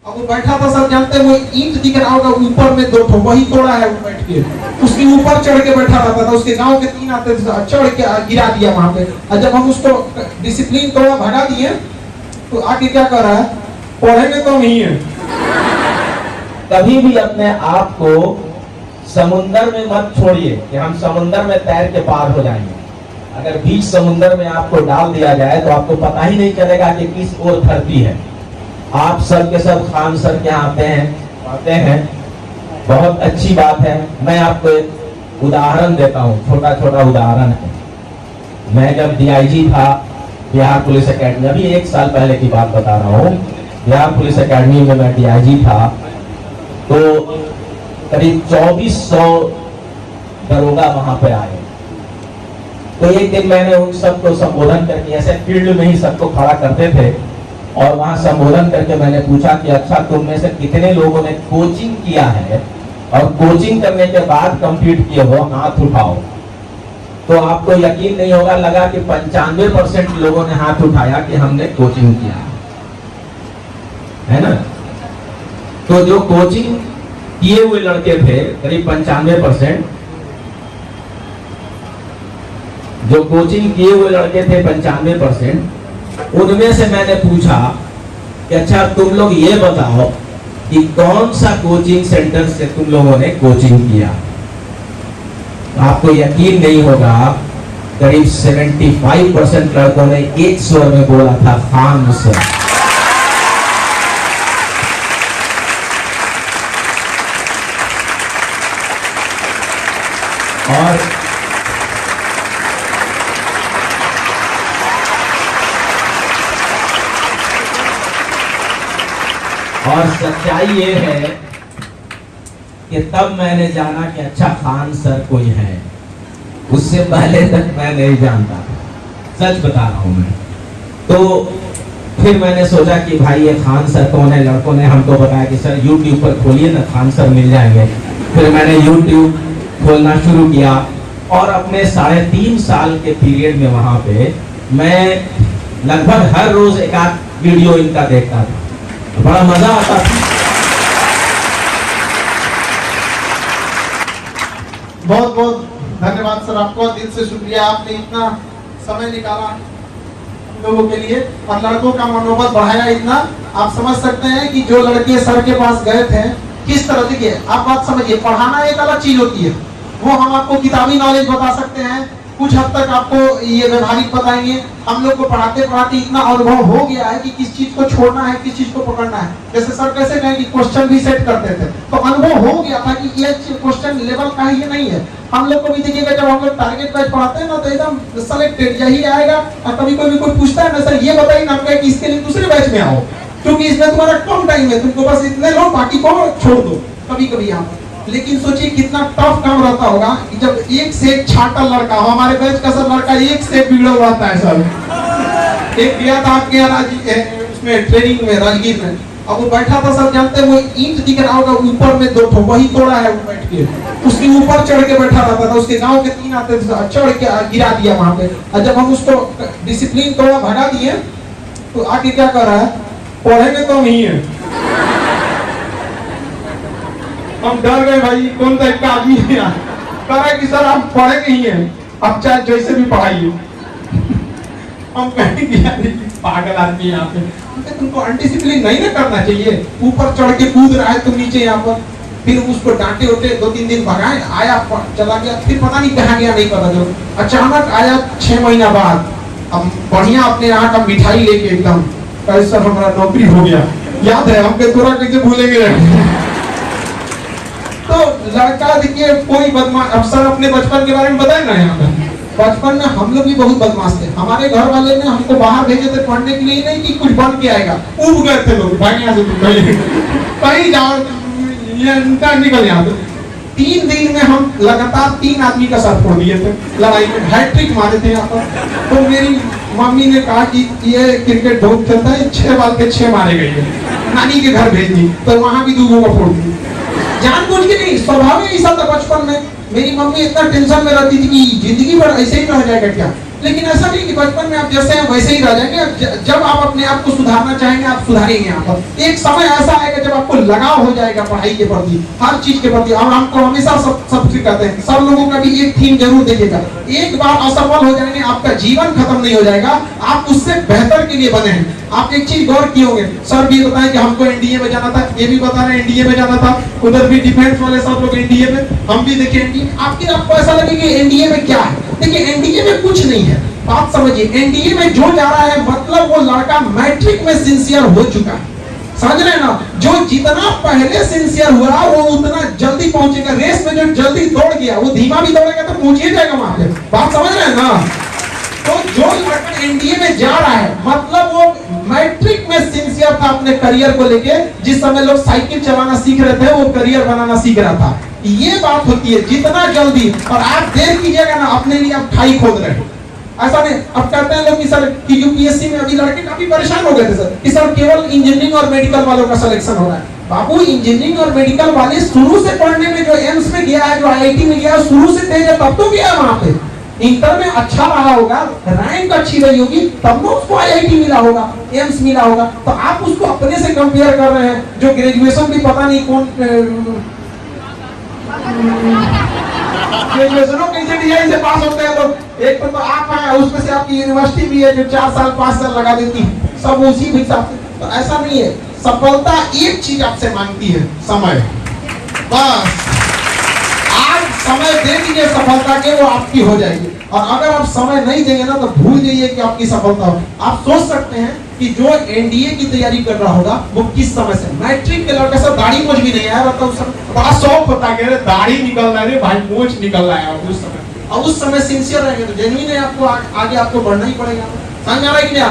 अब वो बैठा था, सब जानते हैं, वो ईंट दिख रहा होगा ऊपर में 2 ठो, वही तोड़ा है वो बैठ के, उसके ऊपर चढ़ के बैठा रहता था। उसके गांव के 3 आते थे, चढ़ के गिरा दिया वहां पे। और जब हम उसको डिसिप्लिन तोड़ा, भगा दिए, तो आके क्या कर रहा है, पढ़ेंगे तो नहीं है। कभी भी अपने आप को समुंदर में मत छोड़िए कि हम समुंदर में तैर के पार हो जाएंगे। अगर बीच समुंदर में आपको डाल दिया जाए तो आपको पता ही नहीं चलेगा कि किस ओर धरती है। आप सब के सब खान सर के यहाँ आते हैं, बहुत अच्छी बात है। मैं आपको एक उदाहरण देता हूँ, छोटा छोटा उदाहरण है। मैं जब डीआईजी था बिहार पुलिस एकेडमी, अभी 1 साल पहले की बात बता रहा हूँ, बिहार पुलिस एकेडमी में मैं डीआईजी था, तो करीब 2400 दरोगा वहां पे आए। तो एक दिन मैंने उन सबको संबोधन करके, ऐसे फील्ड में ही सबको खड़ा करते थे, और वहां संबोधन करके मैंने पूछा कि अच्छा, तुम में से कितने लोगों ने कोचिंग किया है और कोचिंग करने के बाद कंप्लीट किए हो, हाथ उठाओ। तो आपको यकीन नहीं होगा, लगा कि 95% लोगों ने हाथ उठाया कि हमने कोचिंग किया है ना। तो जो कोचिंग किए हुए लड़के थे करीब 95%, जो कोचिंग किए हुए लड़के थे 95%, उनमें से मैंने पूछा कि अच्छा, तुम लोग ये बताओ कि कौन सा कोचिंग सेंटर से तुम लोगों ने कोचिंग किया। आपको यकीन नहीं होगा, करीब 75% लड़कों ने एक स्वर में बोला था, खान सर। और सच्चाई ये है कि तब मैंने जाना कि अच्छा, खान सर कोई है। उससे पहले तक मैं नहीं जानता था, सच बता रहा हूं मैं। तो फिर मैंने सोचा कि भाई ये खान सर कौन है। लड़कों ने हमको बताया कि सर यूट्यूब पर खोलिए ना, खान सर मिल जाएंगे। फिर मैंने यूट्यूब खोलना शुरू किया, और अपने 3.5 साल के पीरियड में वहां पे मैं लगभग हर रोज एक आध वीडियो इनका देखता था, बड़ा मजा आता था। बहुत बहुत धन्यवाद सर, आपको दिल से शुक्रिया, आपने इतना समय निकाला हम लोगों के लिए और लड़कों का मनोबल बढ़ाया इतना। आप समझ सकते हैं कि जो लड़के सर के पास गए थे किस तरह के, आप बात समझिए, पढ़ाना एक अलग चीज होती है, वो हम आपको किताबी नॉलेज बता सकते हैं, कुछ हद तक आपको ये व्यवहारिक बताएंगे। हम लोग को पढ़ाते पढ़ाते इतना अनुभव हो गया है कि किस चीज को छोड़ना है, किस चीज को पकड़ना है। जैसे सर कैसे कहें कि क्वेश्चन भी सेट करते थे, तो अनुभव हो गया था कि ये क्वेश्चन लेवल का है, ये नहीं है। हम लोग को भी देखिएगा, जब हम लोग टारगेट बैच पढ़ाते हैं ना, तो एकदम सेलेक्टेड यही आएगा। और कभी कोई पूछता है ना, सर ये बताइए ना, कि इसके लिए दूसरे बैच में आओ, क्योंकि इसमें तुम्हारा कम टाइम है, तुमको बस इतने लो, बाकी को छोड़ दो। कभी कभी यहाँ, लेकिन सोचिए कितना टफ काम रहता होगा कि जब एक से एक छाटल लड़का, हमारे बैच का सर लड़का एक से बिगड़ा रहता है सर। एक गया था आपके यहाँ उसमें ट्रेनिंग में, राजगीर में, अब वो बैठा था, सब जानते हैं, वो ईंट दिख रहा होगा ऊपर में 2 ठो, वही तोड़ा है वो बैठ के, उसके ऊपर चढ़ के बैठा रहता था। उसके गांव के 3 आते थे, चढ़ के गिरा दिया वहां पे। और जब हम उसको डिसिप्लिन तोड़ा, भगा दिए, तो आके क्या कर रहा है, पढ़ेंगे तो नहीं है। हम डर गए, भाई कौन टाइप का आदमी है यार। कह रहा है कि सर आप पढ़े नहीं है, आप चाहे जैसे भी पढ़ाइए। हम कहेंगे यार पागल आदमी यहाँ पे, तुमको अनडिसिप्लिन नहीं ना करना चाहिए, ऊपर चढ़ के कूद रहा है तुम नीचे यहाँ पर। फिर उसको डांटे उठे, 2-3 दिन भगाए, आया चला गया, फिर पता नहीं कहाँ गया, नहीं पता। जो अचानक आया 6 महीना बाद, अब बढ़िया अपने यहाँ का मिठाई लेके एकदम, कहे सर हमारा नौकरी हो गया, याद है हमके, तोरा कैसे भूलेंगे। तो लड़का देखिए कोई बदमाश, अब सर अपने बचपन के बारे में बताए ना, यहाँ पे बचपन में हम लोग भी बहुत बदमाश थे। हमारे घर वाले ने हमको बाहर भेजे थे पढ़ने के लिए, नहीं कि कुछ बन के आएगा, उब गए थे लोग, भाई यहाँ से कहीं जाओ, निकल यहाँ। 3 दिन में हम लगातार 3 आदमी का सर फोड़ दिए थे, लड़ाई में हैट्रिक मारे थे यहाँ पर। तो मेरी मम्मी ने कहा कि ये क्रिकेट बहुत खेलता है, 6 बाल के 6 मारे गए हैं, नानी के घर भेज दी, तो वहां भी 2 को फोड़ दी, जानबूझ के नहीं, स्वभाव ही ऐसा था बचपन में। मेरी मम्मी इतना टेंशन में रहती थी कि जिंदगी भर ऐसे ही रह जाएगा क्या, लेकिन ऐसा नहीं कि बचपन में आप जैसे हैं वैसे ही रह जाएंगे। जब आप अपने आप को सुधारना चाहेंगे आप सुधारेंगे। यहाँ पर एक समय ऐसा आएगा जब आपको लगाव हो जाएगा पढ़ाई के प्रति, हर चीज के प्रति। और हमको हमेशा सब कहते हैं, सब लोगों का भी एक थीम जरूर देखिएगा, एक बार असफल हो जाएंगे आपका जीवन खत्म नहीं हो जाएगा, आप उससे बेहतर के लिए बने हैं। आप एक चीज गौर किए होंगे, सर भी बताएं कि हमको एनडीए में जाना था, ये भी बता रहे हैं एनडीए में जाना था, उधर भी डिफेंस वाले सब लोग एनडीए में, हम भी देखे एनडीए। आपको ऐसा लगे कि एनडीए में क्या है? देखिए एनडीए में कुछ नहीं है, बात समझिए। एनडीए में जो जा रहा है मतलब वो लड़का मैट्रिक में सिंसियर हो चुका है, समझ रहे हैं ना? जो जितना पहले सिंसियर हुआ वो उतना जल्दी पहुंचेगा। रेस में जो जल्दी दौड़ गया वो धीमा भी दौड़ेगा तो पहुंच ही जाएगा वहां पे। बात समझ रहे हैं ना? तो जो लड़का एनडीए में जा रहा है मतलब वो मैट्रिक में सिंसियर था अपने करियर को लेके। जिस समय लोग साइकिल चलाना सीख रहे थे वो करियर बनाना सीख रहा था। ये बात होती है, जितना जल्दी। और आप देर कीजिएगा ना, अपने लिए आप खाई खोद रहे हैं। ऐसा नहीं, अब कहते हैं लोग कि सर कि यूपीएससी में अभी लड़के काफी परेशान हो गए थे सर कि सर केवल इंजीनियरिंग और मेडिकल वालों का सिलेक्शन हो रहा है। बाबू इंजीनियरिंग और मेडिकल वाले शुरू से पढ़ने में, जो एम्स में गया है, जो आईआईटी में गया है, शुरू से तेज है, तब तो गया है वहां पे। इंटर में अच्छा रहा होगा, रैंक अच्छी रही होगी, तब ना उसको आईआईटी मिला होगा, एम्स मिला होगा। तो आप उसको अपने से कंपेयर कर रहे हैं जो ग्रेजुएशन भी पता नहीं कौन ग्रेजुएशनों कैसे डिजाइन से पास होते हैं लोग। एक तो आप हैं, उसमें से आपकी यूनिवर्सिटी भी है जो 4 साल 5 साल लगा देती है, सब उसी हिसाब से। तो ऐसा नहीं है, सफलता एक चीज आपसे मांगती है, समय। बस आज समय दे दीजिए सफलता के, वो आपकी हो जाएगी। और अगर आप समय नहीं देंगे ना तो भूल जाइए कि आपकी सफलता हो। आप सोच सकते हैं कि जो एनडीए की तैयारी कर रहा होगा वो किस समय से, मैट्रिक के लड़के से दाढ़ी मूंछ भी नहीं आया, मतलब बड़ा शौक होता है कि दाढ़ी निकल रहा है भाई, मूंछ निकल रहा है उस समय। और उस समय सिंसियर रहेंगे तो जेन्युइन है, आपको आगे आपको बढ़ना ही पड़ेगा। समझ आ रहा है कि नहीं?